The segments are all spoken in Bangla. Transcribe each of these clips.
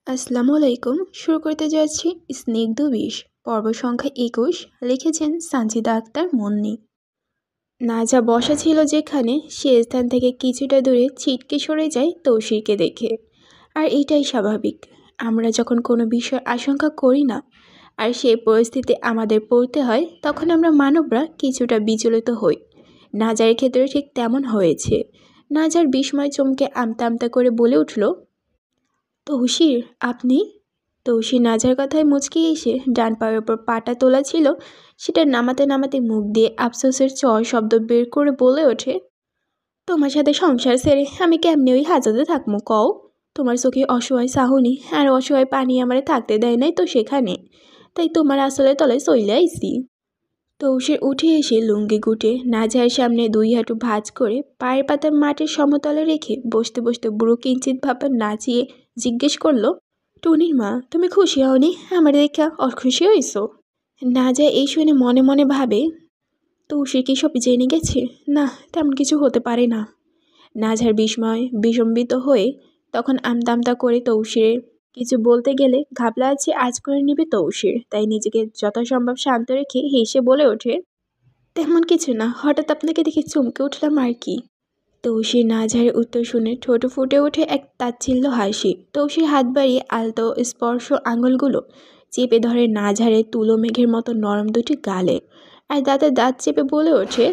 আসসালামু আলাইকুম। শুরু করতে যাচ্ছি স্নেগ্ধ বিষ পর্ব সংখ্যা ২১। লিখেছেন সানজিদা আক্তার মুন্নি। নাজা বসা ছিল যেখানে সে স্থান থেকে কিছুটা দূরে ছিটকে সরে যায় তৌসিরকে দেখে। আর এটাই স্বাভাবিক। আমরা যখন কোনো বিষয় আশঙ্কা করি না আর সেই পরিস্থিতি আমাদের পড়তে হয়, তখন আমরা মানবরা কিছুটা বিচলিত হই। নাজারের ক্ষেত্রে ঠিক তেমন হয়েছে। নাজার বিস্ময় চমকে আমতা আমতা করে বলে উঠল, তৌসির, আপনি? তৌসির নাজার কথায় মুচকি এসে ডান পায়ের ওপর পাটা তোলা ছিল সেটা নামাতে নামাতে মুখ দিয়ে আফসোসের শব্দ বের করে বলে ওঠে, তোমার সাথে সংসার ছেড়ে আমি কেমনি ওই হাজতে থাকবো কও? তোমার চোখে অসহায় সাহনি আর অসহায় পানি আমারে থাকতে দেয় নাই তো সেখানে, তাই তোমার আসলে তলে চলে আইসি। তৌসির উঠে এসে লুঙ্গি গুটে নাজারের সামনে দুই হাঁটু ভাঁজ করে পায়ের পাতা মাটির সমতলে রেখে বসতে বসতে বুড়ো কিঞ্চিত ভাবে নাচিয়ে জিজ্ঞেস করলো, টুনির মা, তুমি খুশি হওনি? আমার দেখা অখুশি হইছো? নাজা এই শুনে মনে মনে ভাবে, তৌসির কি সব জেনে গেছে? না, তেমন কিছু হতে পারে না। নাজার বিস্ময় বিসম্বিত হয়ে তখন আমতা করে তৌসিরের কিছু বলতে গেলে ঘাবলা আছে আজ করে নিবে তৌসির, তাই নিজেকে যথাসম্ভব শান্ত রেখে হেসে বলে ওঠে, তেমন কিছু না, হঠাৎ আপনাকে দেখে চমকে উঠলাম আর কি। তৌসির নাজহারের উত্তর শুনে ঠোঁট ফুটে ওঠে এক তাচ্ছিল্য হাসি। তৌসির হাত বাড়িয়ে আলতো স্পর্শ আঙুলগুলো চেপে ধরে নাজহারের তুলো মেঘের মতো নরম দুটি গালে, আর দাঁতে দাঁত চেপে বলে ওঠে,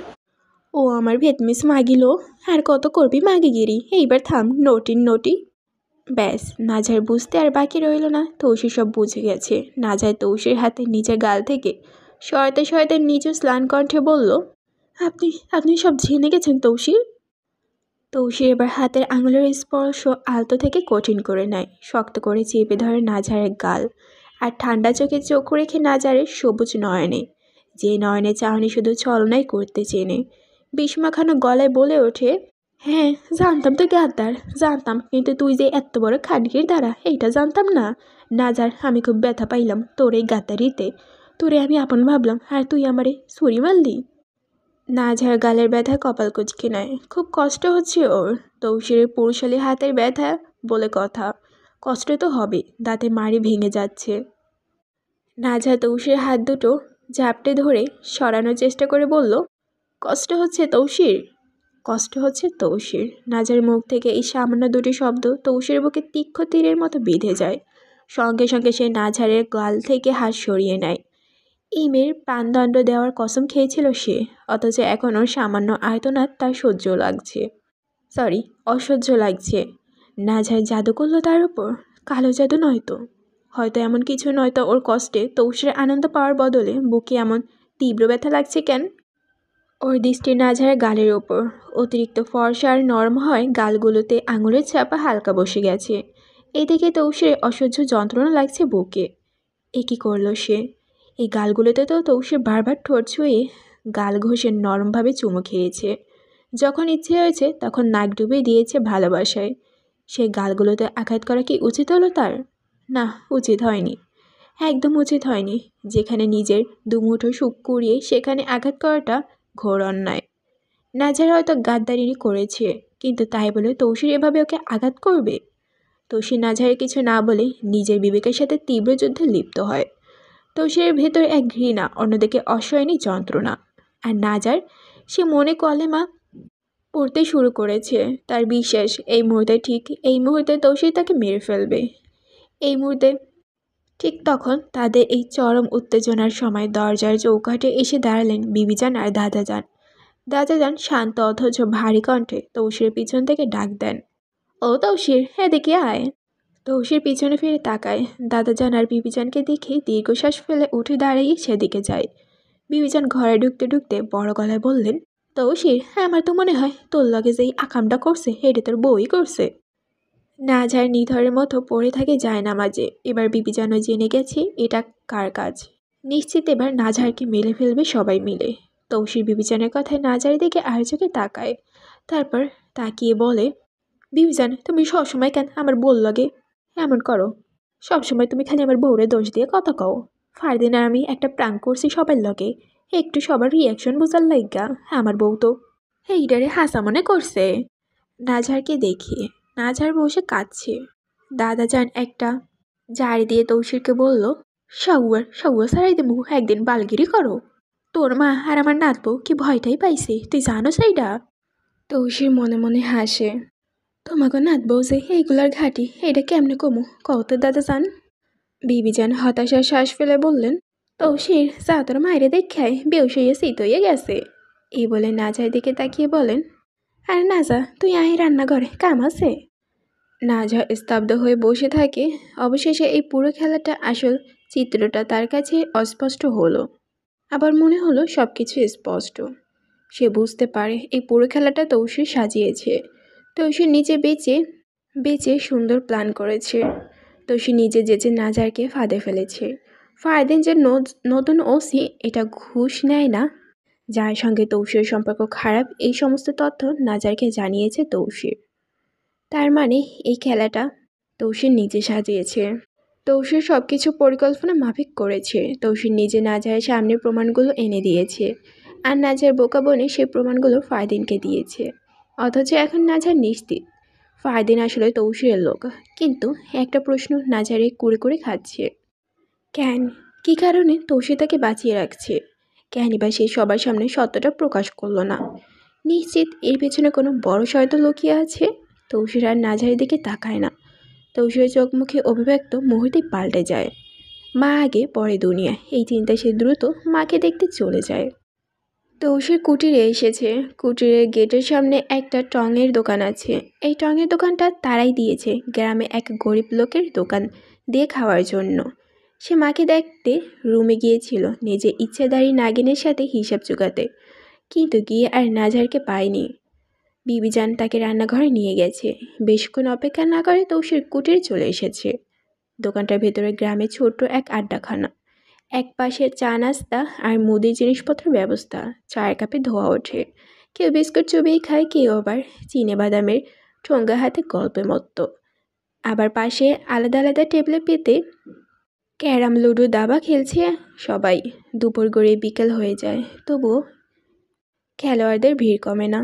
ও আমার ভেতমিস মাগিলো, আর কত করবি মাগিগিরি, এইবার থাম নটির নটি। ব্যাস, নাজহার বুঝতে আর বাকি রইল না, তৌসির সব বুঝে গেছে। নাজহার তৌসির হাতে নিজের গাল থেকে সরাতে সরাতে নিচু স্লান কণ্ঠে বলল, আপনি আপনি সব জেনে গেছেন তৌসির? তৌসির এবার হাতের আঙুলের স্পর্শ আলতো থেকে কঠিন করে নেয়, শক্ত করে চেপে ধরে নাজহারের গাল, আর ঠান্ডা চোখে চোখ রেখে নাজহারের সবুজ নয়নে, যে নয়নে চাহনি শুধু ছলনাই করতে চেনে, বিস্মাখানো গলায় বলে ওঠে, হ্যাঁ জানতাম তুই গাদ্দার, জানতাম, কিন্তু তুই যে এত বড় খানকির দ্বারা এইটা জানতাম না। নাজার, আমি খুব ব্যথা পাইলাম তোর এই গাদ্দারিতে। তোরে আমি আপন ভাবলাম আর তুই আমারে ছুরি মারলি। নাজহার গালের ব্যথা কপাল কুঁচকে নেয়, খুব কষ্ট হচ্ছে ওর। তৌসিরের পুরুষালী হাতের ব্যথা বলে কথা, কষ্ট তো হবে, দাঁতে মাড়ি ভেঙে যাচ্ছে। নাজহা তৌসির হাত দুটো ঝাপটে ধরে সরানোর চেষ্টা করে বলল, কষ্ট হচ্ছে তৌসির? কষ্ট হচ্ছে তৌসির। নাজার মুখ থেকে এই সামান্য দুটি শব্দ তৌসির বুকে তীক্ষ্ণ তীরের মতো বিঁধে যায়। সঙ্গে সঙ্গে সে নাজহারের গাল থেকে হাত সরিয়ে নেয়। এই মেয়ের প্রাণদণ্ড দেওয়ার কসম খেয়েছিল সে, অথচ এখন ওর সামান্য আয়তনাত তার সহ্য লাগছে, অসহ্য লাগছে। নাজহার জাদু করলো তার উপর, কালো জাদু নয়তো, হয়তো এমন কিছু, নয়তো ওর কষ্টে তৌসির আনন্দ পাওয়ার বদলে বুকে এমন তীব্র ব্যথা লাগছে কেন? ওর দৃষ্টি নাজহারের গালের ওপর, অতিরিক্ত ফর্সা আর নরম হয় গালগুলোতে আঙুলের ছাপা হালকা বসে গেছে। এই দেখে তৌসির অসহ্য যন্ত্রণা লাগছে বুকে। এ কী করলো সে? এই গালগুলোতে তো তৌসির বারবার ঠোঁট ছুঁয়ে গাল ঘষে নরমভাবে চুমু খেয়েছে। যখন ইচ্ছে হয়েছে তখন নাক ডুবিয়ে দিয়েছে ভালোবাসায়। সেই গালগুলোতে আঘাত করা কি উচিত হলো তার? না, উচিত হয়নি, একদম উচিত হয়নি। যেখানে নিজের দুমুঠো সুখ কুড়িয়ে সেখানে আঘাত করাটা ঘোর অন্যায়। নাজহার হয়তো গাদ্দারিনি করেছে, কিন্তু তাই বলে তৌসির এভাবে ওকে আঘাত করবে? তৌসির নাজহারের কিছু না বলে নিজের বিবেকের সাথে তীব্র যুদ্ধে লিপ্ত হয়। তৌসিরের ভেতর এক ঘৃণা, অন্যদিকে অসহনীয় যন্ত্রণা। আর নাজার, সে মনে কলেমা পড়তে শুরু করেছে। তার বিশ্বাস এই মুহূর্তে, ঠিক এই মুহূর্তে তৌসির তাকে মেরে ফেলবে। এই মুহূর্তে ঠিক তখন তাদের এই চরম উত্তেজনার সময় দরজার চৌকাঠে এসে দাঁড়ালেন বিবিজান আর দাদাজান। দাদাজান শান্ত অথচ ভারী কণ্ঠে তৌসিরের পিছন থেকে ডাক দেন, ও তৌসির, এদিকে আয়। তৌসির পিছনে ফিরে তাকায়। দাদাজান আর বিবিজানকে দেখে দীর্ঘশ্বাস ফেলে উঠে দাঁড়িয়ে সেদিকে যায়। বিবিজান ঘরে ঢুকতে ঢুকতে বড় গলায় বললেন, তৌসির, আমার তো মনে হয় তোর লগে যেই আকামটা করছে এটা তোর বউই করছে। নাজহার নিথরের মতো পড়ে থাকে জায়নামাজে। এবার বিবিজানও জেনে গেছে এটা কার কাজ। নিশ্চিত এবার নাজহারকে মেরে ফেলবে সবাই মিলে। তৌসির বিবিজানের কথায় নাজহারের দিকে আর চোখে তাকায়, তারপর তাকিয়ে বলে, বিবিজান, তুমি সবসময় কেন আমার বউর লগে এমন করো? সবসময় তুমি খালি আমার বউরে দোষ দিয়ে কথা কও। ফারদিন আর আমি একটা প্রাঙ্ক করছি সবার লগে, একটু সবার রিয়াকশন বোঝার লাইগা। আমার বউ তো এইটারে হাসা মনে করছে। নাজহারকে দেখিয়ে নাজহার বসে কাঁদছে। দাদাজান একটা জারি দিয়ে তৌসিরকে বলল, সাগুয়ার সাগুয়া সারাই দেবো, একদিন বালগিরি করো। তোর মা আর আমার নাতবো কি ভয়টাই পাইছে, তুই জানো সেইটা? তৌসির মনে মনে হাসে। তোমাকে নাতবো যে এইগুলার ঘাটি, এটা কেমনে কমু কত দাদা যান? বিবিজান হতাশার শ্বাস ফেলে বললেন, তৌসির যা তোর মায়েরে দেখায় বেউস হইয়া শীত হইয়া গেছে। এই বলে নাজার দিকে তাকিয়ে বলেন, আর নাজা তুই আয় রান্নাঘরে, কাম আছে। নাজা স্তব্ধ হয়ে বসে থাকে। অবশেষে এই পুরো খেলাটা আসল চিত্রটা তার কাছে অস্পষ্ট হলো। আবার মনে হলো সব কিছু স্পষ্ট। সে বুঝতে পারে এই পুরো খেলাটা তৌসির সাজিয়েছে। তৌসির নিজে বেঁচে বেঁচে সুন্দর প্ল্যান করেছে। তৌসির নিজে যেচে নাজারকে ফাঁদে ফেলেছে। ফারদিন যে নতুন ওসি এটা ঘুষ নেয় না, যার সঙ্গে তৌসির সম্পর্ক খারাপ, এই সমস্ত তথ্য নাজারকে জানিয়েছে তৌসির। তার মানে এই খেলাটা তৌসির নিজে সাজিয়েছে। তৌসির সব কিছু পরিকল্পনা মাফিক করেছে। তৌসির নিজে নাজারের সামনে প্রমাণগুলো এনে দিয়েছে, আর নাজার বোকা বনে সেই প্রমাণগুলো ফারদিনকে দিয়েছে। অথচ এখন নাজার নিশ্চিত ফারদিন আসলে তৌসিরের লোক। কিন্তু একটা প্রশ্ন নাজারে কুড়ে কুড়ে খাচ্ছে, কেন, কী কারণে তৌসির তাকে বাঁচিয়ে রাখছে? কেন বা সে সবার সামনে সত্যটা প্রকাশ করলো না? নিশ্চিত এর পেছনে কোনো বড় শয়তা লুকিয়ে আছে। তৌসির আর নাজারের দিকে তাকায় না। তৌসিরের চোখ মুখে অভিব্যক্ত মুহূর্তে পাল্টে যায়। মা আগে পরে দুনিয়া, এই চিন্তায় সে দ্রুত মাকে দেখতে চলে যায়। তৌসির কুটিরে এসেছে। কুটিরের গেটের সামনে একটা টঙের দোকান আছে। এই টঙের দোকানটা তারাই দিয়েছে গ্রামে এক গরিব লোকের দোকান দিয়ে খাওয়ার জন্য। সে মাকে দেখতে রুমে গিয়েছিল নিজে ইচ্ছেদারি নাগিনের সাথে হিসাব চুকাতে, কিন্তু গিয়ে আর নাজারকে পায়নি। বিবিজান তাকে রান্নাঘরে নিয়ে গেছে। বেশক্ষণ অপেক্ষা না করে তৌসির কুটিরে চলে এসেছে। দোকানটার ভেতরে গ্রামে ছোট্ট এক আড্ডাখানা। এক পাশে চা নাস্তা আর মুদির জিনিসপত্রের ব্যবস্থা। চায়ের কাপে ধোয়া ওঠে। কেউ বিস্কুট চুবিয়ে খায়, কেউ আবার চিনে বাদামের ঠোঙ্গা হাতে গল্পে মত্ত। আবার পাশে আলাদা আলাদা টেবিলে পেতে ক্যারাম, লুডো, দাবা খেলছে সবাই। দুপুর গড়িয়ে বিকেল হয়ে যায়, তবুও খেলোয়াড়দের ভিড় কমে না।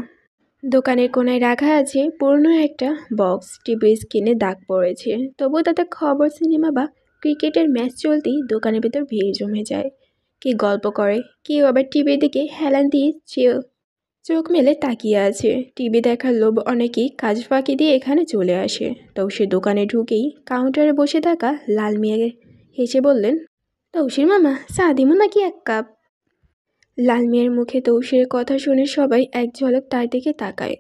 দোকানের কোনায় রাখা আছে পুরনো একটা বক্স। টিভির স্ক্রিনে দাগ পড়েছে, তবুও তাতে খবর, সিনেমা বা ক্রিকেটের ম্যাচ চলতেই দোকানের ভেতর ভিড় জমে যায়। কে গল্প করে, কেউ আবার টিভির দিকে হেলান দিয়ে চোখ মেলে তাকিয়ে আছে। টিভি দেখার লোভ অনেকেই কাজ ফাঁকি দিয়ে এখানে চলে আসে। তৌসির দোকানে ঢুকেই কাউন্টারে বসে থাকা লাল মিয়া হেসে বললেন, তৌসির মামা, চা দিমু নাকি এক কাপ? লাল মিয়ার মুখে তৌসিরের কথা শুনে সবাই এক ঝলক তার দিকে তাকায়।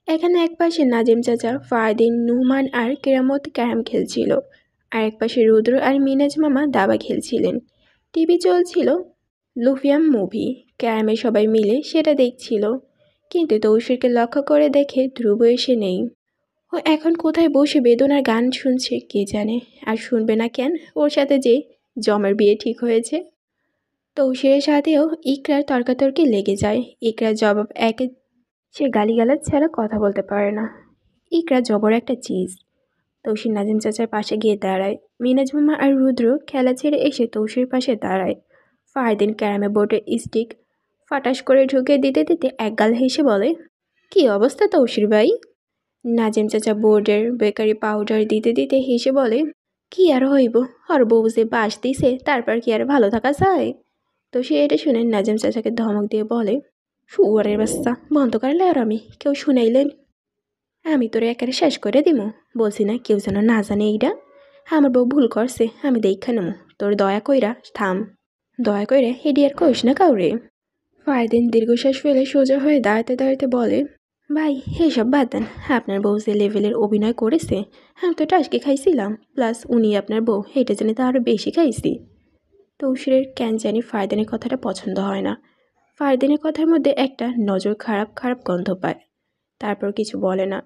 এখানে একপাশে নাজিম চাচা, ফারদিন, নুমান আর কেরামত ক্যারাম খেলছিল, আর একপাশে রুদ্র আর মিনাজ মামা দাবা খেলছিলেন। টিভি চলছিল লুফিয়াম মুভি। ক্যারামে সবাই মিলে সেটা দেখছিল। কিন্তু তৌসিরকে লক্ষ্য করে দেখে ধ্রুব এসে নেই। ও এখন কোথায় বসে বেদনার গান শুনছে কে জানে। আর শুনবে না কেন, ওর সাথে যে জমের বিয়ে ঠিক হয়েছে। তৌসিরের সাথেও ইকরার তর্কাতর্কি লেগে যায়। ইকরার জবাব একে, সে গালিগালাজ ছাড়া কথা বলতে পারে না। ইকরা জবর একটা চিজ। তৌসির নাজিম চাচার পাশে গিয়ে দাঁড়ায়। মিনাজ মামা আর রুদ্র খেলা ছেড়ে এসে তৌসির পাশে দাঁড়ায়। ফারদিন ক্যারামে বোর্ডের স্টিক ফাটাস করে ঢুকে দিতে দিতে একগাল হেসে বলে, কি অবস্থা তৌসির ভাই? নাজিম চাচা বোর্ডের বেকারি পাউডার দিতে দিতে হেসে বলে, কি আর হইব, আর বউ যে বাস দিছে তারপর কি আর ভালো থাকা যায়? তো সে এটা শুনে নাজিম চাচাকে ধমক দিয়ে বলে, শুয়ারের বাচ্চা, বন্ধ করলে আর আমি কেউ শুনাইলেন আমি তোরে একেবারে শেষ করে দিমু। বলছি না কেউ যেন না জানে এইটা। আমার বউ ভুল করছে, আমি দেখা নেমু। তোর দয়া কইরা থাম, দয়া কইরা হেডি আর কইস না কাউরে। ফারদিন দীর্ঘশ্বাস ফেলে সোজা হয়ে দাঁড়াতে দাঁড়াতে বলে, ভাই এসব বাদ দেন। আপনার বউ যে লেভেলের অভিনয় করেছে, আমি তো টাসকে খাইছিলাম, প্লাস উনি আপনার বউ, এটা জেনে তো আরও বেশি খাইছি। তৌসিরের কেন জানি ফারদিনের কথাটা পছন্দ হয় না। ফারদিনের কথার মধ্যে একটা নজর খারাপ খারাপ গন্ধ পায়। তারপর কিছু বলে না।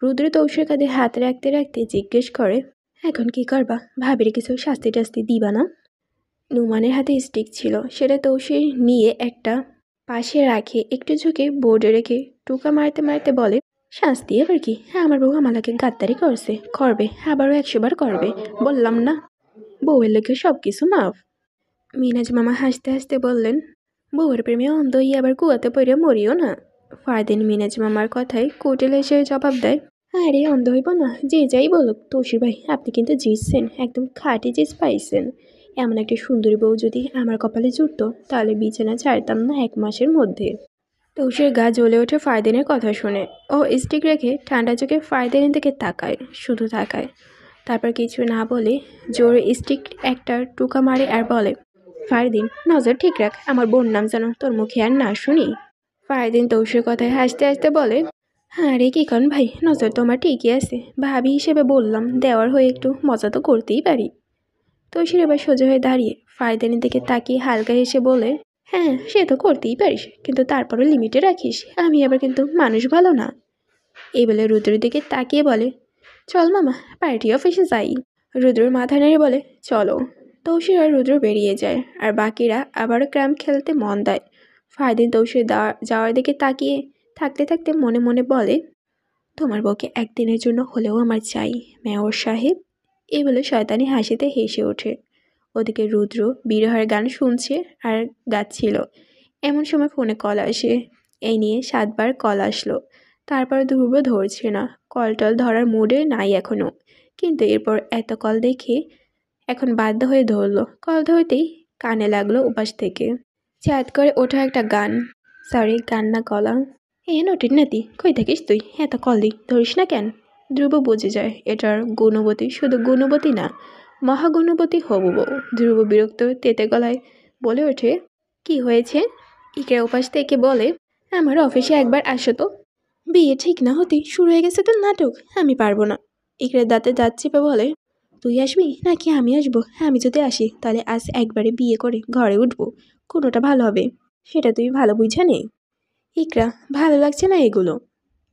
রুদ্র তৌসির কাঁধে হাত রাখতে রাখতে জিজ্ঞেস করে, এখন কি করবা? ভাবির কিছু শাস্তি টাস্তি দিবা না? নুমানের হাতে স্টিক ছিল, সেটা তৌসির নিয়ে একটা পাশে রাখে একটু ঝুঁকে বোর্ডে রেখে টুকা মারতে মারতে বলে, শাস্তি আবার কি? হ্যাঁ, আমার বউ আমাকে গাদ্দারি করছে, করবে, আবারও 100 বার করবে। বললাম না বউয়ের লেগে সব কিছু মাফ। মিনাজ মামা হাসতে হাসতে বললেন, বউয়ের প্রেমে অন্ধ হয়ে আবার কুয়াতে পড়ে মরিও না। ফারদিন মিনাজ মামার কথায় কুটিল এসে জবাব দেয়, আরে অন্ধ হইব না, যে যাই বলুক তৌসির ভাই আপনি কিন্তু জিতছেন, একদম খাঁটি জিত পাইছেন। এমন একটা সুন্দরী বউ যদি আমার কপালে জুটতো তাহলে বিছানা ছাড়তাম না 1 মাসের মধ্যে। তৌসির গা জ্বলে ওঠে ফারদিনের কথা শুনে। ও স্টিক রেখে ঠান্ডা চোখে ফারদিনের দিকে তাকায়, শুধু তাকায়। তারপর কিছু না বলে জোরে স্টিক একটা টুকা মারে আর বলে, ফারদিন নজর ঠিক রাখ, আমার বোন নাম যেন তোর মুখে আর না শুনি। ফারদিন তৌসির কথায় হাসতে হাসতে বলে, হ্যাঁ রে কি কন ভাই, নজর তোমার ঠিকই আছে, ভাবি হিসেবে বললাম, দেওয়ার হয়ে একটু মজা তো করতেই পারি। তৌসির এবার সোজা হয়ে দাঁড়িয়ে ফারদিনের দিকে তাকিয়ে হালকা হেসে বলে, হ্যাঁ সে তো করতেই পারিস, কিন্তু তারপরও লিমিটে রাখিস, আমি আবার কিন্তু মানুষ ভালো না। এই বলে রুদ্রের দিকে তাকিয়ে বলে, চল মামা পার্টি অফিসে যাই। রুদ্রের মাথা নেড়ে বলে, চলো। তৌসির আর রুদ্র বেরিয়ে যায়, আর বাকিরা আবারও ক্যাম্প খেলতে মন দেয়। ফারদিন তৌসির যাওয়ার দিকে তাকিয়ে থাকতে থাকতে মনে মনে বলে, তোমার বউকে একদিনের জন্য হলেও আমার চাই মেয়র সাহেব। এই বলে শয়তানি হাসিতে হেসে ওঠে। ওদিকে রুদ্র বিরহের গান শুনছে আর গাচ্ছিল। এমন সময় ফোনে কল আসে। এই নিয়ে 7বার কল আসলো। তারপর ধ্রুব ধরছে না, কল টল ধরার মুডে নাই এখনও। কিন্তু এরপর এত কল দেখে এখন বাধ্য হয়ে ধরলো। কল ধরতেই কানে লাগলো উপাস থেকে চ্যাট করে ওঠা একটা গান। সরি, গান না গলা। নটির নাতি, কই থাকিস তুই, এত কল দিই ধরিস না কেন? ধ্রুব বুঝে যায় এটার গুণবতী শুধু গুণবতী না, মহাগুণবতী হবু বউ। ধ্রুব বিরক্ত তেতে গলায় বলে ওঠে, কি হয়েছে? ইকরা উপাস থেকে বলে, আমার অফিসে একবার আসো তো। বিয়ে ঠিক না হতে শুরু হয়ে গেছে তো নাটক, আমি পারবো না। ইকরা দাঁতে দাঁত চেপে বলে, তুই আসবি নাকি আমি আসবো? আমি যদি আসি তাহলে আজ একবারে বিয়ে করে ঘরে উঠবো, কোনোটা ভালো হবে সেটা তুই ভালো বুঝা নে। ইকরা, ভালো লাগছে না এগুলো।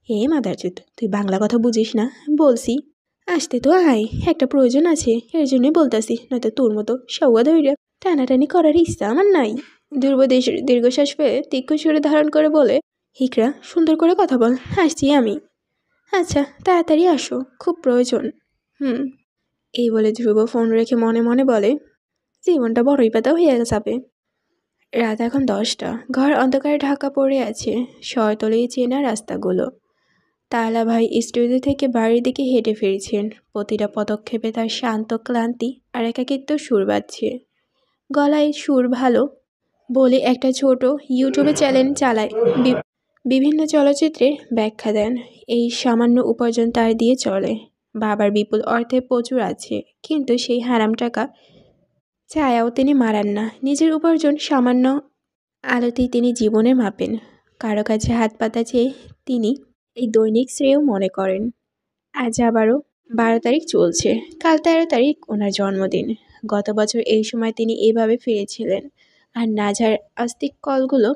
হে মাদারচোদ, তুই বাংলা কথা বুঝিস না? বলছি আসতে তো আয়, একটা প্রয়োজন আছে, এর জন্যই বলতাছি, নয়তো তোর মতো সৌয়া ধৈর্য টানাটানি করার ইচ্ছা আমার নাই। দীর্ঘশ্বাস পেয়ে তীক্ষ্ণ সুরে ধারণ করে বলে, ইকরা সুন্দর করে কথা বল, আসছি আমি। আচ্ছা তাড়াতাড়ি আসো, খুব প্রয়োজন। হুম। এই বলে ধ্রুব ফোন রেখে মনে মনে বলে, জীবনটা বড়ই পাতা হয়ে যাবে। রাত এখন 10টা, ঘর অন্ধকারে ঢাকা পড়ে আছে, শহরতলেই চেনা রাস্তাগুলো। তালা ভাই স্টুডিও থেকে বাড়ির দিকে হেঁটে ফিরছেন। প্রতিটা পদক্ষেপে তার শান্ত ক্লান্তি আর একাকিত্ব সুর বাজছে। গলায় সুর ভালো বলে একটা ছোট ইউটিউবে চ্যানেল চালায়, বিভিন্ন চলচ্চিত্রের ব্যাখ্যা দেন। এই সামান্য উপার্জন তার দিয়ে চলে। বাবার বিপুল অর্থে প্রচুর আছে, কিন্তু সেই হারাম টাকা চায়াও তিনি মারান না। নিজের উপার্জন সামান্য আলোতেই তিনি জীবনে মাপেন। কারো কাছে হাত পাতা চেয়ে তিনি এই দৈনিক শ্রেয় মনে করেন। আজ আবারও 12 তারিখ চলছে, কাল 13 তারিখ ওনার জন্মদিন। গত বছর এই সময় তিনি এভাবে ফিরেছিলেন, আর নাঝার আস্তিক কলগুলো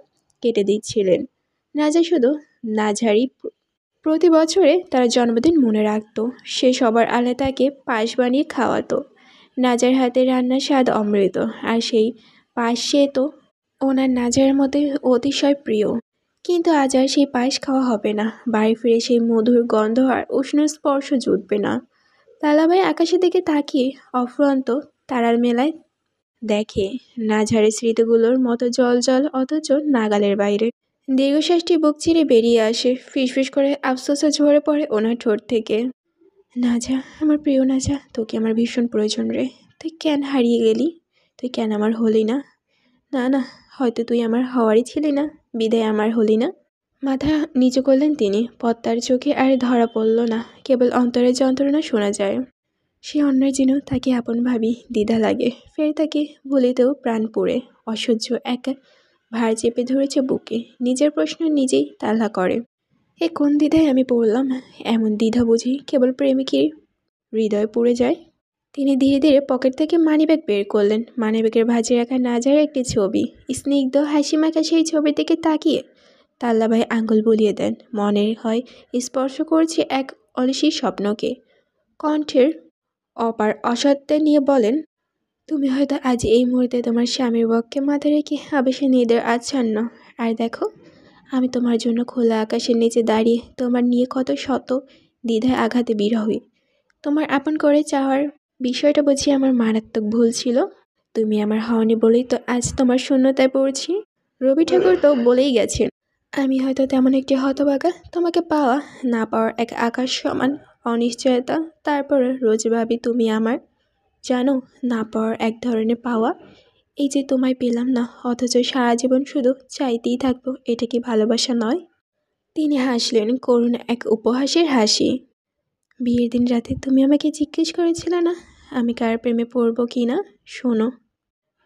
কেটে দিচ্ছিলেন। নাঝা শুধু নাঝারই প্রতি বছরে তার জন্মদিন মনে রাখত। সে সবার আলে তাকে পায়েস বানিয়ে খাওয়াতো। নাজার হাতে রান্নার স্বাদ অমৃত, আর সেই পায়েস সে তো ওনার নাজারের মধ্যে অতিশয় প্রিয়। কিন্তু আজ আর সেই পায়েস খাওয়া হবে না। বাড়ি ফিরে সেই মধুর গন্ধ আর উষ্ণ স্পর্শ জুটবে না। তালাভাই আকাশের দিকে তাকিয়ে অফুরন্ত তারার মেলায় দেখে নাঝারের স্মৃতিগুলোর মতো জল জল, অথচ নাগালের বাইরে। দীর্ঘশ্বাসটি বুক ছিঁড়ে বেরিয়ে আসে, ফিসফিস করে আফসোসে ঝরে পড়ে ওনার ঠোঁট থেকে। নাজা, আমার প্রিয় নাজা, তোকে আমার ভীষণ প্রয়োজন রে। তুই কেন হারিয়ে গেলি? তুই কেন আমার হলি না? না না, হয়তো তুই আমার হওয়ারই ছিলি না, বিদায় আমার হলি না। মাথা নিচু করলেন তিনি। পদ্মার চোখে আর ধরা পড়ল না, কেবল অন্তরের যন্ত্রণা শোনা যায়। সে অন্যের যেন তাকে আপন ভাবি, দ্বিধা লাগে। ফের তাকে ভুলিতেও প্রাণ পুড়ে। অসহ্য এক ভার চেপে ধরেছে বুকে। নিজের প্রশ্ন নিজেই তাল্লা করে। এ কোন দ্বিধায় আমি পড়লাম? এমন দ্বিধা বুঝি কেবল প্রেমিকের হৃদয় পুড়ে যায়। তিনি ধীরে ধীরে পকেট থেকে মানিব্যাগ বের করলেন। মানিব্যাগের ভাঁজে রাখা নাজার একটি ছবি। স্নিগ্ধ হাসি মাখা সেই ছবির দিকে তাকিয়ে তাল্লাভাই আঙ্গুল বুলিয়ে দেন। মনে হয় স্পর্শ করছে এক অলসী স্বপ্নকে। কণ্ঠের অপার অসত্য নিয়ে বলেন, তুমি হয়তো আজ এই মুহূর্তে তোমার স্বামীর বক্ষে মাথা রেখে আবেশে নিদের আচ্ছন্ন। আর দেখো, আমি তোমার জন্য খোলা আকাশের নিচে দাঁড়িয়ে তোমার নিয়ে কত শত দ্বিধায় আঘাতে বিরহী। তোমার আপন করে চাওয়ার বিষয়টা বুঝি আমার মারাত্মক ভুল ছিল। তুমি আমার হওনি বলেই তো আজ তোমার শূন্যতায় পড়ছি। রবি ঠাকুর তো বলেই গেছেন, আমি হয়তো তেমন একটি হতভাগা, তোমাকে পাওয়া না পাওয়ার এক আকাশ সমান অনিশ্চয়তা। তারপরে রোজ ভাবি তুমি আমার, জানো, না পাওয়ার এক ধরনের পাওয়া। এই যে তোমায় পেলাম না, অথচ সারা জীবন শুধু চাইতেই থাকবো, এটা কি ভালোবাসা নয়? তিনি হাসলেন, করুণ এক উপহাসের হাসি। বিয়ের দিন রাতে তুমি আমাকে জিজ্ঞেস করেছিলে না আমি কার প্রেমে পড়বো কি না? শোনো,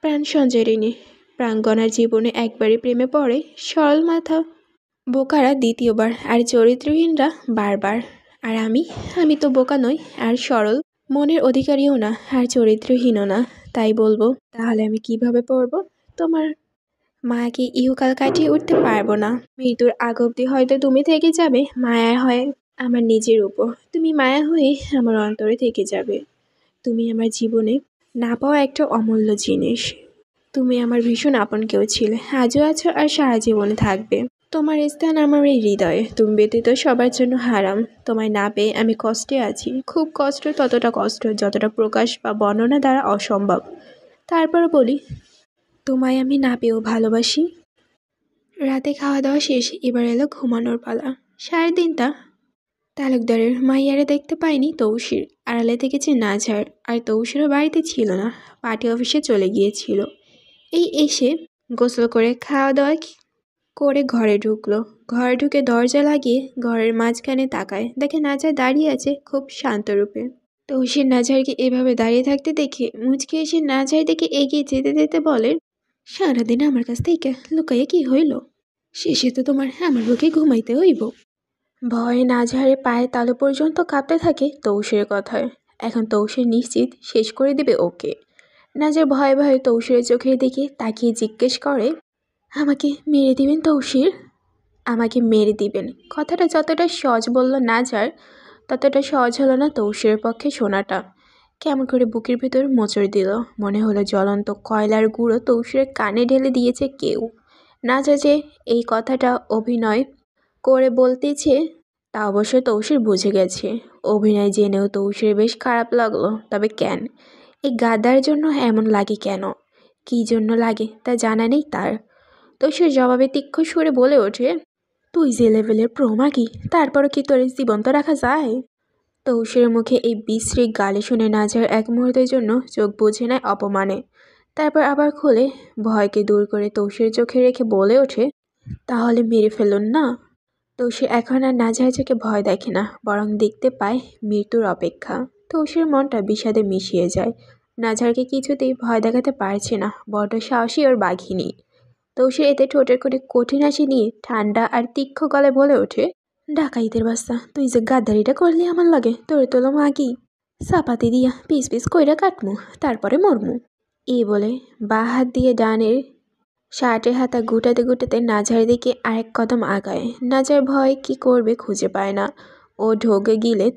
প্রাণ সঞ্চারিণী, প্রাঙ্গণার জীবনে একবারই প্রেমে পড়ে সরল মাথা বোকারা দ্বিতীয়বার, আর চরিত্রহীনরা বারবার। আর আমি তো বোকা নই, আর সরল মনের অধিকারীও না, আর চরিত্রহীনও না। তাই বলবো, তাহলে আমি কিভাবে পড়বো তোমার মায়াকে? ইহকাল কাটিয়ে উঠতে পারবো না। মৃত্যুর আগ অব্দি হয়তো তুমি থেকে যাবে মায়া হয় আমার নিজের উপর। তুমি মায়া হয়ে আমার অন্তরে থেকে যাবে। তুমি আমার জীবনে না পাওয়া একটা অমূল্য জিনিস। তুমি আমার ভীষণ আপন কেউ ছিলে, আজও আছো, আর সারা জীবনে থাকবে। তোমার স্থান আমার এই হৃদয়ে, তুমি ব্যতীত সবার জন্য হারাম। তোমায় না পেয়ে আমি কষ্টে আছি, খুব কষ্ট, ততটা কষ্ট যতটা প্রকাশ বা বর্ণনা দ্বারা অসম্ভব। তারপর বলি, তোমায় আমি না পেয়েও ভালোবাসি। রাতে খাওয়া দাওয়া শেষ, এবার এলো ঘুমানোর পালা। সারা দিনটা তালুকদারের মাইয়ারে দেখতে পাইনি তৌসির, আড়ালে থেকেছে নাঝার, আর তৌসিরও বাড়িতে ছিল না, পার্টি অফিসে চলে গিয়েছিল। এই এসে গোসল করে খাওয়া দাওয়া করে ঘরে ঢুকলো। ঘরে ঢুকে দরজা লাগিয়ে ঘরের মাঝখানে তাকায়, দেখে নাঝার দাঁড়িয়ে আছে খুব শান্তরূপে। তৌসির নাঝারকে এভাবে দাঁড়িয়ে থাকতে দেখে মুচকে এসে নাঝার দিকে এগিয়ে যেতে যেতে বলে, সারাদিন আমার কাছ থেকে লুকাইয়া কি হইল? শেষে তো তোমার আমার বুকে ঘুমাইতে হইব। ভয়ে নাঝারের পায়ের তালু পর্যন্ত কাঁপতে থাকে তৌসিরের কথায়। এখন তৌসির নিশ্চিত শেষ করে দেবে ওকে। নাঝার ভয়ে ভয়ে তৌসিরের চোখের দিকে তাকিয়ে জিজ্ঞেস করে, আমাকে মেরে দিবেন তৌসির? আমাকে মেরে দিবেন কথাটা যতটা সহজ বলল নাঝার, ততটা সহজ হলো না তৌসিরের পক্ষে শোনাটা। কেমন করে বুকের ভিতর মোচড় দিল, মনে হলো জ্বলন্ত কয়লার গুঁড়ো তৌসিরের কানে ঢেলে দিয়েছে কেউ। নাঝার যে এই কথাটা অভিনয় করে বলতেছে তা অবশ্য তৌসির বুঝে গেছে। অভিনয় জেনেও তৌসির বেশ খারাপ লাগলো। তবে কেন? এই গাদার জন্য এমন লাগে কেন? কী জন্য লাগে তা জানা নেই তার। তৌসির জবাবে তীক্ষ্ণ সুরে বলে ওঠে, তুই যে লেভেলের প্রমাগী, তারপরও কি তোর জীবন্ত রাখা যায়? তৌসিরের মুখে এই বিশ্রী গালি শুনে নাঝার এক মুহূর্তের জন্য চোখ বুঝে নেয় অপমানে। তারপর আবার খুলে ভয়কে দূর করে তৌসির চোখে রেখে বলে ওঠে, তাহলে মেরে ফেলুন না। তৌসির এখন আর নাঝার চোখে ভয় দেখে না, বরং দেখতে পায় মৃত্যুর অপেক্ষা। তৌসির মনটা বিষাদে মিশিয়ে যায়। নাঝারকে কিছুতেই ভয় দেখাতে পারছে না, বড্ড সাহসী ওর বাঘিনী। তৌসির এতে ঠোঁটের কোণে কঠিন হাসি নিয়ে ঠান্ডা আর তীক্ষ্ণ গলায় বলে ওঠে, ডাকাইতের বাচ্চা, তুই যে গাদ্দারিটা করলি আমার লাগে, তোরে তোলো মাগি চাপাতি দিয়া পিস পিস কইরা কাটমু, তারপরে মরমু। এই বলে বাঁ হাত দিয়ে ডানের শার্টের হাতা গুটাতে গুটাতে নাঝার দিকে আরেক কদম আগায়। নাঝার ভয় কি করবে খুঁজে পায় না। ও ঢোকে গিলে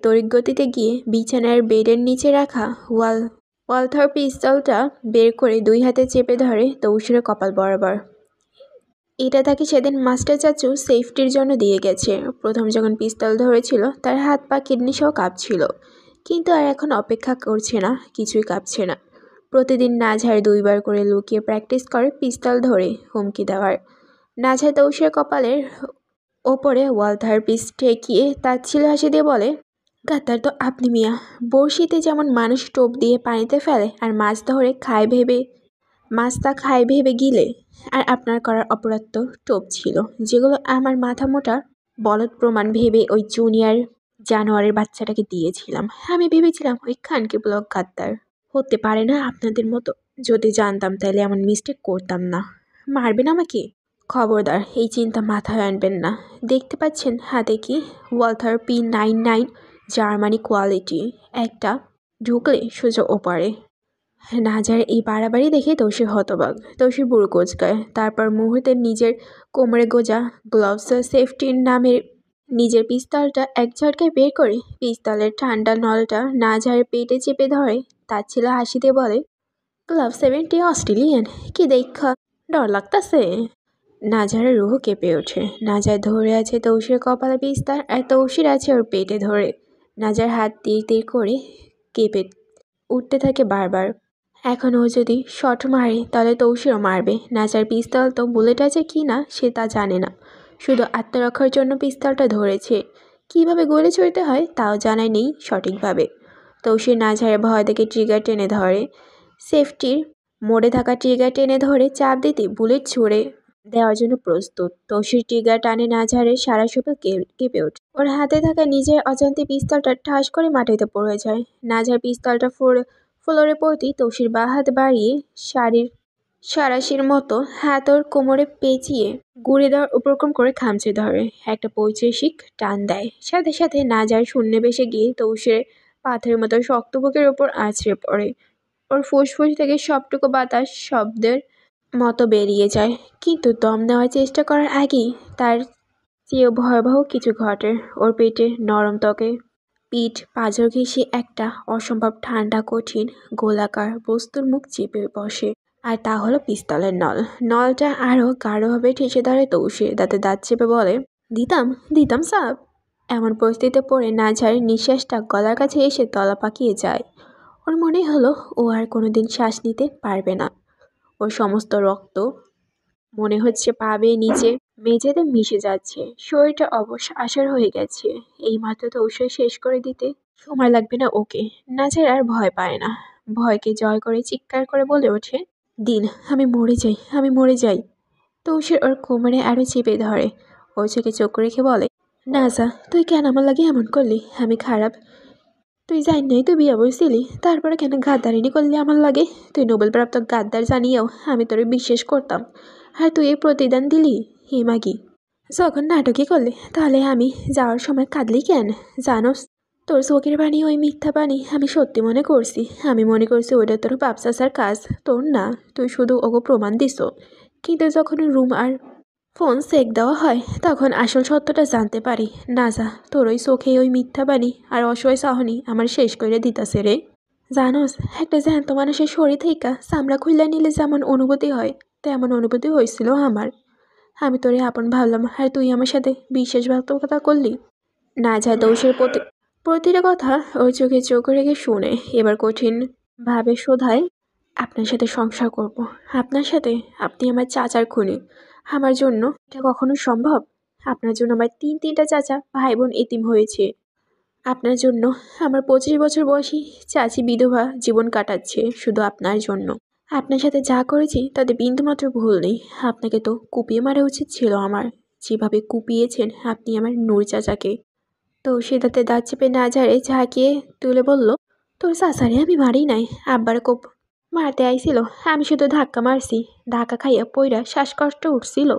তড়িৎ গতিতে গিয়ে বিছানার বেডের নিচে রাখা ওয়ালথার পিস্তলটা বের করে দুই হাতে চেপে ধরে তৌসিরের কপাল বরাবর। এটা তাকে সেদিন মাস্টার চাচু সেফটির জন্য দিয়ে গেছে। প্রথম যখন পিস্তল ধরেছিল তার হাত পা কিডনি সহ কাঁপছিল, কিন্তু আর এখন অপেক্ষা করছে না, কিছুই কাঁপছে না। প্রতিদিন নাঝার দুইবার করে লুকিয়ে প্র্যাকটিস করে পিস্তল ধরে হুমকি দেওয়ার। নাঝার তৌসিরের কপালের ওপরে ওয়ালথার পিস ঠেকিয়ে তাচ্ছিল্য হাসি দিয়ে বলে, গাদ্দার তো আপনি মিয়া। বড়শিতে যেমন মানুষ টোপ দিয়ে পানিতে ফেলে আর মাছ তা খায় ভেবে গিলে, আর আপনার করার অপরাধ তো টোপ ছিল, যেগুলো আমার মাথা মোটা বলদ প্রমাণ ভেবে ওই জুনিয়র জানোয়ারের বাচ্চাটাকে দিয়েছিলাম। আমি ভেবেছিলাম ওই খানকে ব্লক গাদ্দার হতে পারে না আপনাদের মতো। যদি জানতাম তাহলে এমন মিস্টেক করতাম না। মারবেন আমাকে? খবরদার এই চিন্তা মাথায় আনবেন না। দেখতে পাচ্ছেন হাতে কি? Walther P99 Germany quality. একটা ঢুকলে সোজা ওপারে। নাঝার এই বাড়াবাড়ি দেখে তৌসির হতবাক। তৌসির বুড়ো কোচকায়। তারপর মুহূর্তে নিজের কোমরে গোজা গ্লাভস সেফটির নামের নিজের পিস্তলটা এক ঝটকায় বের করে পিস্তলের ঠান্ডা নলটা নাঝারের পেটে চেপে ধরে তাচ্ছিল্য হাসিতে বলে, গ্লাভ 70 অস্ট্রেলিয়ান, কি দেখা ডর লাগতাছে? নাঝারের রুহ কেঁপে ওঠে। নাঝার ধরে আছে তৌসির কপালে পিস্তল, আর তৌসির আছে ওর পেটে ধরে। নাঝার হাত তীর তীর করে কেঁপে উঠতে থাকে বারবার। এখন ও যদি শট মারে তাহলে তৌসিরও মারবে। নাজার পিস্তল তো বুলেট আছে কি না সে তা জানে না, শুধু আত্মরক্ষার জন্য পিস্তলটা ধরেছে। কিভাবে গুলি ছুড়তে হয় তাও জানাই নেই সঠিকভাবে। তৌসির নাজারের ভয় দেখে ট্রিগার টেনে ধরে। সেফটির মোড়ে থাকা ট্রিগার টেনে ধরে চাপ দিতে বুলেট ছুড়ে দেওয়ার জন্য প্রস্তুত। তৌসির ট্রিগার টানে নাজারের সারা শরীর কেঁপে ওঠে। ওর হাতে থাকা নিজের অজান্তে পিস্তলটা ঠাস করে মাটিতে পড়ে যায়। নাজার পিস্তলটা ফ্লোরে পড়তেই তৌসির বাঁ হাত বাড়িয়ে সারাশির মতো হাত ওর কোমরে পেঁচিয়ে গুঁড়ে দেওয়ার উপক্রম করে খামচে ধরে। একটা পৈচেসিক টান দেয়, সাথে সাথে নাজার শূন্যে ভেসে গিয়ে তৌসিরের পাথরের মতো শক্ত বুকের ওপর আছড়ে পড়ে। ওর ফুসফুস থেকে সবটুকু বাতাস শব্দের মতো বেরিয়ে যায়, কিন্তু দম নেওয়ার চেষ্টা করার আগেই তার চেয়েও ভয়াবহ কিছু ঘটে। ওর পেটে নরম ত্বকে পিঠ পাঁজর ঘেঁষে একটা অসম্ভব ঠান্ডা কঠিন গোলাকার বস্তুর মুখ চেপে বসে, আর তা হলো পিস্তলের নল। নলটা আরও গাঢ়ভাবে ঠেসে ধরে তৌসির, দাঁতে দাঁত চেপে বলে, দিতাম দিতাম সাব। এমন পরিস্থিতিতে পড়ে নাজার নিঃশ্বাসটা গলার কাছে এসে তলা পাকিয়ে যায়। ওর মনে হলো ও আর কোনোদিন শ্বাস নিতে পারবে না। ওর সমস্ত রক্ত মনে হচ্ছে পা বেয়ে নিচে মেঝেতে মিশে যাচ্ছে। শরীরটা অবশ্য আসার হয়ে গেছে, এইমাত্র তৌসির শেষ করে দিতে সময় লাগবে না ওকে। নাজার আর ভয় পায় না, ভয়কে জয় করে চিৎকার করে বলে ওঠে, দিন, আমি মরে যাই, আমি মরে যাই। তৌসির ওর কোমরে আরও চেপে ধরে, ওর চোখে চোখ রেখে বলে, নাজা, তুই কেন আমার লাগে এমন করলি? আমি খারাপ? তুই জানি নাই তুই বিয়ে বসছিলি, তারপরে কেন গাদ্দারিনি করলি আমার লাগে? তুই নোবেলপ্রাপ্ত গাদ্দার জানিয়েও আমি তোরে বিশ্বাস করতাম, আর তুই এই প্রতিদান দিলি? হে মাগি, যখন নাটকই করলি তাহলে আমি যাওয়ার সময় কাঁদলি কেন? জানোস, তোর চোখের পানি ওই মিথ্যা পানি আমি সত্যি মনে করছি। আমি মনে করছি ওটা তোর বাপ চাচার কাজ, তোর না। তুই শুধু ওগো প্রমাণ দিস, কিন্তু যখন রুম আর ফোন চেক দেওয়া হয় তখন আসল সত্যটা জানতে পারি। না যা, তোর ওই চোখে ওই মিথ্যা বাণী আর অসহায় চাহনি আমার শেষ করে দিতাছে রে। জানোস, একটা জ্যান্ত মানুষের শরীর থেকে চামড়া খুইলা নিলে যেমন অনুভূতি হয় তেমন অনুভূতি হয়েছিল আমার। আমি তোরে আপন ভাবলাম, আর তুই আমার সাথে বিশ্বাসঘাতকতা করলি। না যা, দোষের প্রতিটা কথা ওর চোখে চোখ রেখে শুনে এবার কঠিন ভাবে শোধায়, আপনার সাথে সংসার করব, আপনার সাথে? আপনি আমার চাচার খুনি, আমার জন্য এটা কখনো সম্ভব? আপনার জন্য আমার তিনটা চাচা ভাই বোন এতিম হয়েছে, আপনার জন্য আমার 25 বছর বয়সী চাচি বিধবা জীবন কাটাচ্ছে শুধু আপনার জন্য। আপনার সাথে যা করেছি তাতে বিন্দুমাত্র ভুল নেই। আপনাকে তো কুপিয়ে মারা উচিত ছিল আমার, যেভাবে কুপিয়েছেন আপনি আমার নূর চাচাকে। তো সে দাঁতে দাঁত চেপে নাজারে ঝাঁকিয়ে তুলে বলল, তোর চাচারে আমি মারি নাই, আব্বার কোপ মারতে আইছিল, আমি শুধু ধাক্কা মারছি। ধাক্কা খাইয়া পইরা শ্বাসকষ্ট উঠছিল,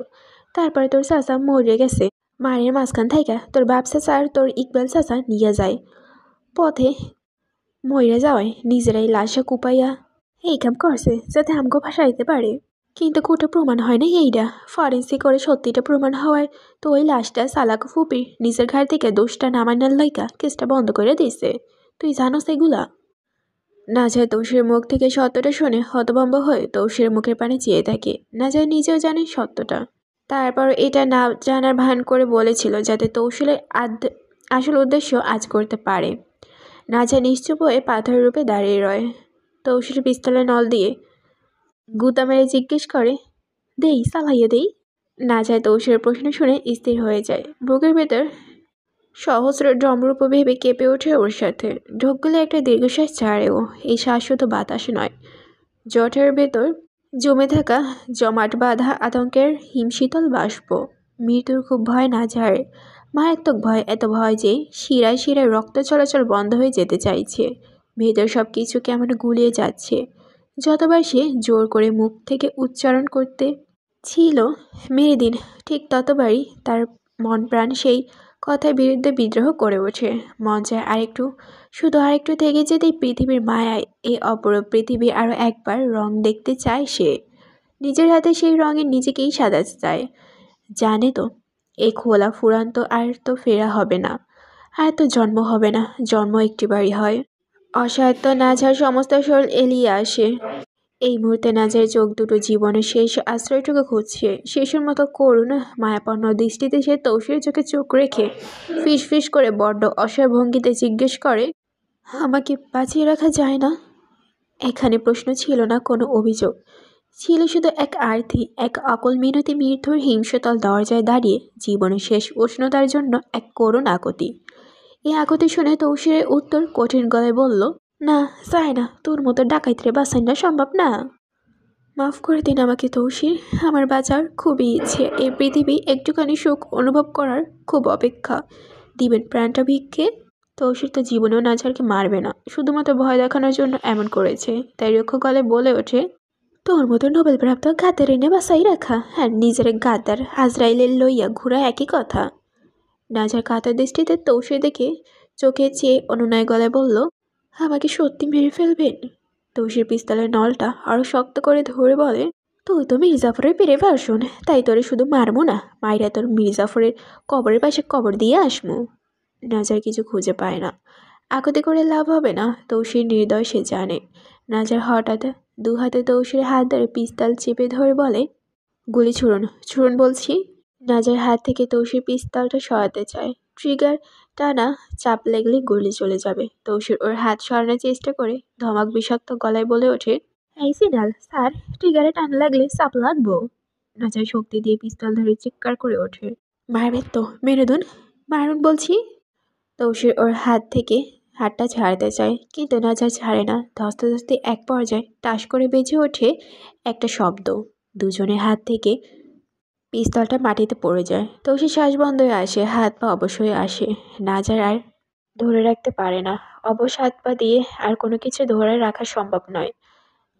তারপরে তোর চাচা মরে গেছে। মারের মাঝখান থাইকা তোর বাপ চাচা আর তোর ইকবাল চাচা নিয়ে যায়, পথে মইরা যাওয়ায় নিজেরাই লাশা কুপাইয়া এই কাম করছে যাতে আমগো ভাসাইতে পারে। কিন্তু কোটা প্রমাণ হয় না এইটা। ফরেন্সিক করে সত্যিটা প্রমাণ হওয়ার তো ওই লাশটা চালাক ফুপির নিজের ঘাড় থেকে দোষটা নামানোর লইকা কেসটা বন্ধ করে দিছে। তুই জানোস এগুলা? না যায় তৌসির মুখ থেকে সত্যটা শুনে হতভম্ব হয়ে তৌসির মুখের পানে চেয়ে থাকে। না যায় নিজেও জানে সত্যটা, তারপর এটা না জানার ভান করে বলেছিল যাতে তৌসিলের আসল উদ্দেশ্য আজ করতে পারে। না যায় নিশ্চুপ হয়ে পাথরের রূপে দাঁড়িয়ে রয়। তৌসির পিস্তলের নল দিয়ে গুতা মেরে জিজ্ঞেস করে, দেই, চালাইয়া দেই? না যায় তৌসিরের প্রশ্ন শুনে স্থির হয়ে যায়। বুকের ভেতর সহস্র ডমরূপ ভেবে কেঁপে ওঠে ওর সাথে। ঢোক গেলে একটা দীর্ঘশ্বাস ছাড়েও। এই শ্বাস শুধু বাতাস নয়, জটের ভেতর জমে থাকা জমাট বাঁধা আতঙ্কের হিমশীতল বাষ্প। মৃত্যুর খুব ভয় না ঝাড়ে, মারাত্মক ভয়, এত ভয় যে শিরায় শিরায় রক্ত চলাচল বন্ধ হয়ে যেতে চাইছে। ভেতর সব কিছু কেমন গুলিয়ে যাচ্ছে। যতবার সে জোর করে মুখ থেকে উচ্চারণ করতে ছিল মেরে দিন, ঠিক ততবারই তার মন প্রাণ সেই কথার বিরুদ্ধে বিদ্রোহ করে ওঠে। মন চায় আরেকটু, শুধু আরেকটু থেকে যেতেই পৃথিবীর মায়ায় এই অপরূপ পৃথিবীর আরও একবার রং দেখতে চায় সে। নিজের হাতে সেই রঙে নিজেকেই সাজাতে চায়। জানে তো এই খোলা ফুরান্ত আর তো ফেরা হবে না, আর তো জন্ম হবে না। জন্ম একটিবারই হয়। অসাধ্য নাঝার সমস্ত শরীর এলিয়ে আসে। এই মুহূর্তে নাজার চোখ দুটো জীবনের শেষ আশ্রয়টুকু খুঁজছে। শিশুর মতো করুণ মায়াপন্ন দৃষ্টিতে সে তৌসিরের চোখে চোখ রেখে ফিস ফিস করে বড্ড অসহায় ভঙ্গিতে জিজ্ঞেস করে, আমাকে বাঁচিয়ে রাখা যায় না? এখানে প্রশ্ন ছিল না, কোনো অভিযোগ ছিল, শুধু এক আর্থি, এক অকল মিনতি মৃত্যুর হিংসতল দরজায় দাঁড়িয়ে জীবনের শেষ উষ্ণতার জন্য এক করুণ আকুতি। এই আকুতি শুনে তৌসিরের উত্তর কঠিন গলায় বলল, না চাই না, তোর মতো ডাকাইতরে বাঁচাই না, সম্ভব না। মাফ করে দিন আমাকে তৌসির, আমার বাঁচার খুবই ইচ্ছে, এই পৃথিবী একটুখানি সুখ অনুভব করার খুব অপেক্ষা, দিবেন প্রাণটা ভিক্ষে। তৌসির তো জীবনেও নাজারকে মারবে না, শুধুমাত্র ভয় দেখানোর জন্য এমন করেছে। তাই রক্ষ গলায় বলে ওঠে, তোর মতো নোবেল প্রাপ্ত গাদ্দার এনে বাসাই রাখা, হ্যাঁ নিজের গাদ্দার আজরাইলের লইয়া ঘুরা একই কথা। নাজার কাতার দৃষ্টিতে তৌসির দেখে চোখে চেয়ে অনুনয় গলায় বলল, আমাকে সত্যি মেরে ফেলবেন? তৌসির পিস্তলের নলটা আরো শক্ত করে ধরে বলে, তুই তো মির্জাফরের পেরে ভার্সন, তাই তোরে শুধু মারবো না, মাইরা তোর মির্জাফরের কবরের পাশে কবর দিয়ে আসমু। নাজার কিছু খুঁজে পায় না, আকুতি করে লাভ হবে না, তৌসির নির্দয় সে জানে। নাজার হঠাৎ দু হাতে তৌসির হাত ধরে পিস্তল চেপে ধরে বলে, গুলি ছুড়ুন, ছুড়ুন বলছি। নাজার হাত থেকে তৌসির পিস্তলটা সরাতে চায়, ট্রিগার টানা চাপ লাগলে গুলি চলে যাবে। তৌসির ওর হাত সরানোর চেষ্টা করে ধমক বিষাক্ত গলায় বলে ওঠে, এই সিনাল স্যার, ট্রিগারে টান লাগলে চাপ লাগবো। নাজার শক্তি দিয়ে পিস্তল ধরে চিৎকার করে ওঠে, মারবেন তো, মেরে দুন, মারুন বলছি। তৌসির ওর হাত থেকে হাতটা ছাড়তে চায়, কিন্তু নাজার ছাড়ে না। ধস্তে এক পর্যায়ে টাস করে বেজে ওঠে একটা শব্দ, দুজনের হাত থেকে পিস্তলটা মাটিতে পড়ে যায়। তৌসির শ্বাস বন্ধ হয়ে আসে, হাত পা অবশ হয়ে আসে। নাজার আর ধরে রাখতে পারে না, অবশ হাত পা দিয়ে আর কোনো কিছু ধরে রাখা সম্ভব নয়।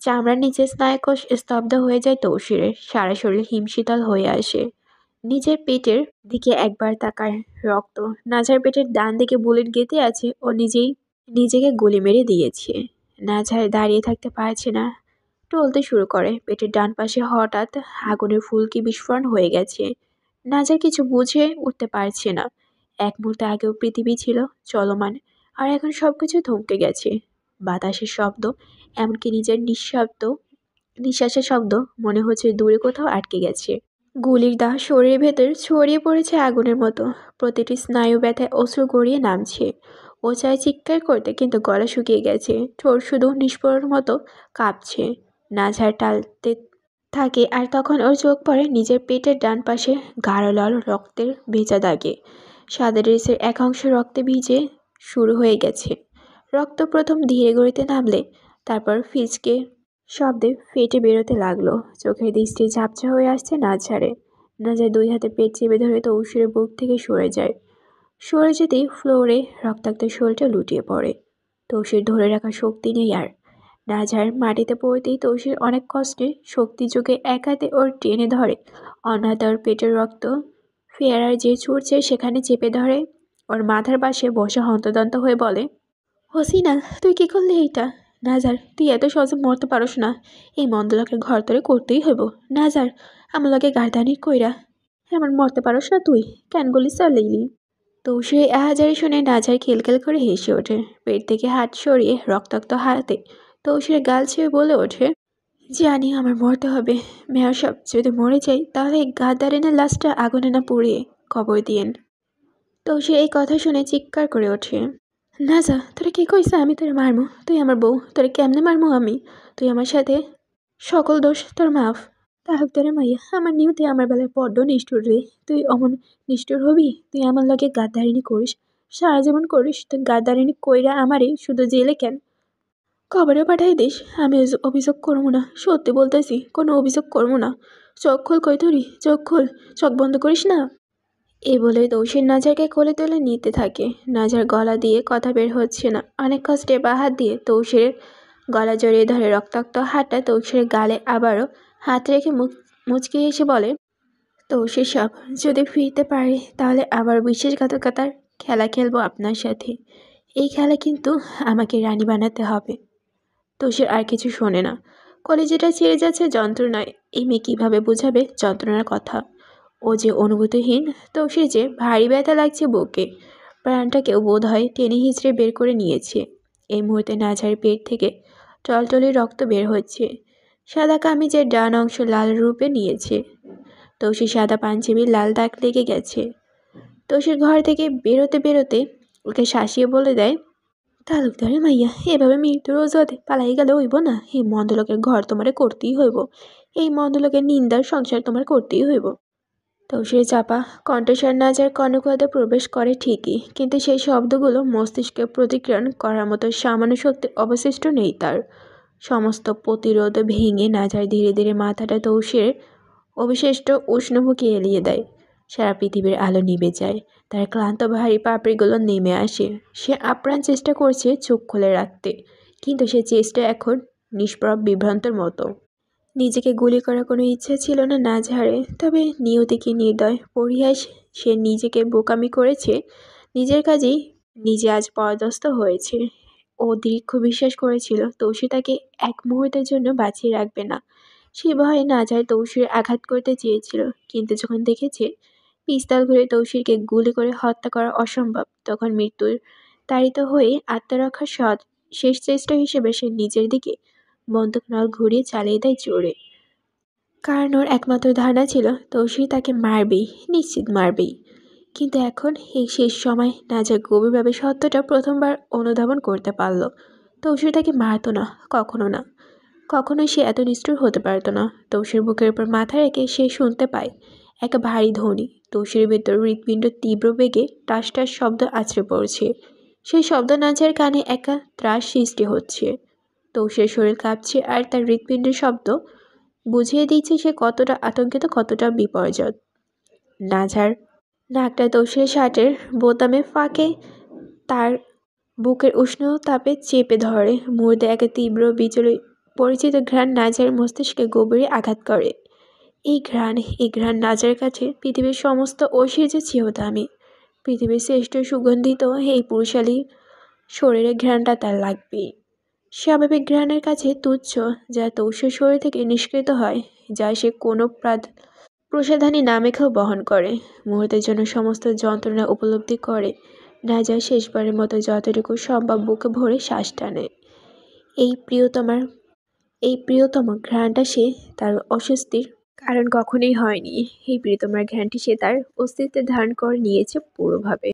চামড়ার নিচে স্নায়ুকোষ স্তব্ধ হয়ে যায় তৌসিরের, সারা শরীর হিমশীতল হয়ে আসে। নিজের পেটের দিকে একবার তাকায়, রক্ত। নাজার পেটের ডান দিকে বুলেট গেঁথে আছে, ও নিজেকে গুলি মেরে দিয়েছে। নাজার দাঁড়িয়ে থাকতে পারছে না, টলতে শুরু করে। পেটের ডান পাশে হঠাৎ আগুনের ফুলকি বিস্ফোরণ হয়ে গেছে। নাজার কিছু বুঝে উঠতে পারছে না। এক মুহূর্তে আগেও পৃথিবী ছিল চলমান, আর এখন সবকিছু থমকে গেছে। বাতাসের শব্দ, এমনকি নিজের নিঃশ্বাসের শব্দ মনে হচ্ছে দূরে কোথাও আটকে গেছে। গুলির দাহ শরীরের ভেতর ছড়িয়ে পড়েছে আগুনের মতো, প্রতিটি স্নায়ু ব্যথায় অশ্রু গড়িয়ে নামছে। ও চায় চিৎকার করতে, কিন্তু গলা শুকিয়ে গেছে, ঠোঁট শুধু নিষ্পড়ের মতো কাঁপছে। নাঝাড় টালতে থাকে, আর তখন ওর চোখ পড়ে নিজের পেটের ডান পাশে গাঢ় লাল রক্তের ভেজা দাগে। সাদা ড্রেসের এক অংশ রক্তে ভিজে শুরু হয়ে গেছে। রক্ত প্রথম ধীরে গড়িতে নামলে তারপর ফিচকে শব্দে ফেটে বেরোতে লাগলো। চোখের দৃষ্টি ঝাপসা হয়ে আসছে নাজারে। নাজার দুই হাতে পেট চেপে ধরে তৌসিরের বুক থেকে সরে যায়। সরে যেতেই ফ্লোরে রক্তাক্ত শরীরটা লুটিয়ে পড়ে। তৌসির ধরে রাখার শক্তি নেই আর। নাজার মাটিতে পড়তেই তৌসির অনেক কষ্টে শক্তি যোগে এক হাতে ওর টেনে ধরে, অন্য হাতে ওর পেটের রক্ত ফেয়ারার যে ছুটছে সেখানে চেপে ধরে। ওর মাথার পাশে বসে হন্তদন্ত হয়ে বলে, হসিনা তুই কি করলি এইটা? নাজার, তুই এত সহজে মরতে পারস না, এই মন্দলাকে ঘর তোরে করতেই হইব। নাজার, আমার লগে গার্দানি কইরা এমন মরতে পারস না তুই, কেন গলি চালাইলি? তৌসির আহাজারি শুনে নাজার খিলখিল করে হেসে ওঠে। পেট থেকে হাত সরিয়ে রক্তাক্ত হাতে তৌসিরের গাল ছেড়ে বলে ওঠে, জানি আমার মরতে হবে, মেয়র সাহেব, যদি মরে যাই তাহলে গাদ্দারিনের লাশটা আগুনে না পুড়িয়ে কবর দিয়েন। তৌসির এই কথা শুনে চিৎকার করে ওঠে, না যা, তোরা কি কইস আমি তোরে মারমু? তুই আমার বউ, তোরে কেমনে মারমু আমি? তুই আমার সাথে, সকল দোষ তোর মাফ। তাহক তোরে মাইয়া, আমার নিউতে আমার বেলায় বড্ড নিষ্ঠুর রে। তুই অমন নিষ্ঠুর হবি? তুই আমার লগে গাদ্দারিনী করিস, সারা জীবন করিস। তুই গাদ্দারিনী কইরা আমারে শুধু জেলে কেন, কবরে পাঠাই দিস। আমি অভিযোগ করবো না, সত্যি বলতেছি, কোনো অভিযোগ করবো না। চোখ খোল কই তোরি, চোখ খোল, চোখ বন্ধ করিস না। এই বলে তৌসির নাজারকে কোলে তুলে নিতে থাকে। নাজার গলা দিয়ে কথা বের হচ্ছে না, অনেক কষ্টে বা হাত দিয়ে তৌসিরের গলা জড়িয়ে ধরে। রক্তাক্ত হাতটা তৌসিরের গালে আবারও হাত রেখে মুচকি হেসে বলে, তৌসির সাহেব, যদি ফিরতে পারি তাহলে আবার বিশ্বাসঘাতকতার খেলা খেলবো আপনার সাথে। এই খেলা কিন্তু আমাকে রানী বানাতে হবে। তৌসির আর কিছু শোনে না, কলেজেটা ছেড়ে যাচ্ছে যন্ত্রণায়। এই মেয়ে কীভাবে বোঝাবে যন্ত্রণার কথা? ও যে অনুভূতিহীন, তৌসির যে ভারী ব্যথা লাগছে বুকে, প্রাণটাকেও বোধ হয় টেনে হিঁচড়ে বের করে নিয়েছে। এই মুহূর্তে নাজার পেট থেকে টলটলে রক্ত বের হচ্ছে। সাদা কামিজের ডান অংশ লাল রূপে নিয়েছে। তৌসির সাদা পাঞ্জাবির লাল দাগ লেগে গেছে। তৌসির ঘর থেকে বেরোতে ওকে শাসিয়ে বলে দেয়, তালুকদারের মাইয়া এভাবে মৃত্যুর অজুহাতে পালাই গেলে হইব না। এই মন্দলোকের ঘর তোমারে করতেই হইব, এই মন্দলোকের নিন্দার সংসার তোমার করতেই হইব। তৌসির চাপা কণ্ঠস্বর নাজার কর্ণকুহরে প্রবেশ করে ঠিকই, কিন্তু সেই শব্দগুলো মস্তিষ্কে প্রতিক্রিয়ণ করার মতো সামান্য শক্তি অবশিষ্ট নেই তার। সমস্ত প্রতিরোধ ভেঙে নাজার ধীরে ধীরে মাথাটা তৌসিরের অবিশিষ্ট উষ্ণমুখী এলিয়ে দেয়। সারা পৃথিবীর আলো নিভে যায়, তার ক্লান্ত ভারী পাপড়িগুলো নেমে আসে। সে আপ্রাণ চেষ্টা করছে চোখ খুলে রাখতে, কিন্তু সে চেষ্টা এখন নিষ্প্রভ বিভ্রান্তর মতো। নিজেকে গুলি করার কোনো ইচ্ছা ছিল না নাজহারে, তবে নিয়তি কি নির্দয় পরিহাস, সে নিজেকে বোকামি করেছে, নিজের কাজেই নিজে আজ পরাদস্ত হয়েছে। ও দীর্ঘ বিশ্বাস করেছিল তৌসির তাকে এক মুহূর্তের জন্য বাঁচিয়ে রাখবে না। সে ভয়ে নাজহার তৌসির আঘাত করতে চেয়েছিল, কিন্তু যখন দেখেছে পিস্তল ঘুরে তৌসিরকে গুলি করে হত্যা করা অসম্ভব, তখন মৃত্যুর তাড়িত হয়ে আত্মরক্ষার শেষ চেষ্টা হিসেবে সে নিজের দিকে বন্দুক নল ঘুরিয়ে চালিয়ে দেয় জোরে। কারণ ওর একমাত্র ধারণা ছিল তৌসির তাকে মারবেই, নিশ্চিত মারবেই। কিন্তু এখন এই শেষ সময় নাজার গভীরভাবে সত্যটা প্রথমবার অনুধাবন করতে পারল। তৌসির তাকে মারত না, কখনো না, কখনোই সে এত নিষ্ঠুর হতে পারত না। তৌসির বুকের উপর মাথা রেখে সে শুনতে পায় এক ভারী ধ্বনি। তৌসিরের ভেতর হৃৎপিণ্ড তীব্র বেগে টাস টাস শব্দ আছড়ে পড়ছে। সেই শব্দ নাজার কানে একা ত্রাস সৃষ্টি হচ্ছে। তৌসিরের শরীর কাঁপছে, আর তার হৃৎপিণ্ডের শব্দ বুঝিয়ে দিচ্ছে সে কতটা আতঙ্কিত, কতটা বিপর্যয়। নাজার নাকটা তৌসিরের শার্টের বোতামে ফাঁকে তার বুকের উষ্ণ তাপে চেপে ধরে। মুহূর্তে এক তীব্র বিচলে পরিচিত ঘ্রাণ নাজার মস্তিষ্কে গভীরে আঘাত করে। এই ঘ্রাণ নাজার কাছে পৃথিবীর সমস্ত ঐশ্বর্য চেয়েও দামি। পৃথিবীর শ্রেষ্ঠ সুগন্ধিত এই পুরুষালী শরীরের ঘ্রাণটা তার লাগবেই। স্বাভাবিক ঘ্রাণের কাছে তুচ্ছ, যা তৌসির শরীর থেকে নিষ্কৃত হয়, যা সে কোনো প্রসাধানী না মেখেও বহন করে। মুহূর্তের জন্য সমস্ত যন্ত্রণা উপলব্ধি করে নাজার শেষবারের মতো যতটুকু সম্ভব বুকে ভরে শ্বাস টানে। এই প্রিয়তম ঘ্রাণটা সে তার অস্বস্তির কারণ কখনোই হয়নি। এই প্রিয়তমার ঘ্রাণটি সে তার অস্তিত্বে ধারণ করে নিয়েছে পুরোভাবে।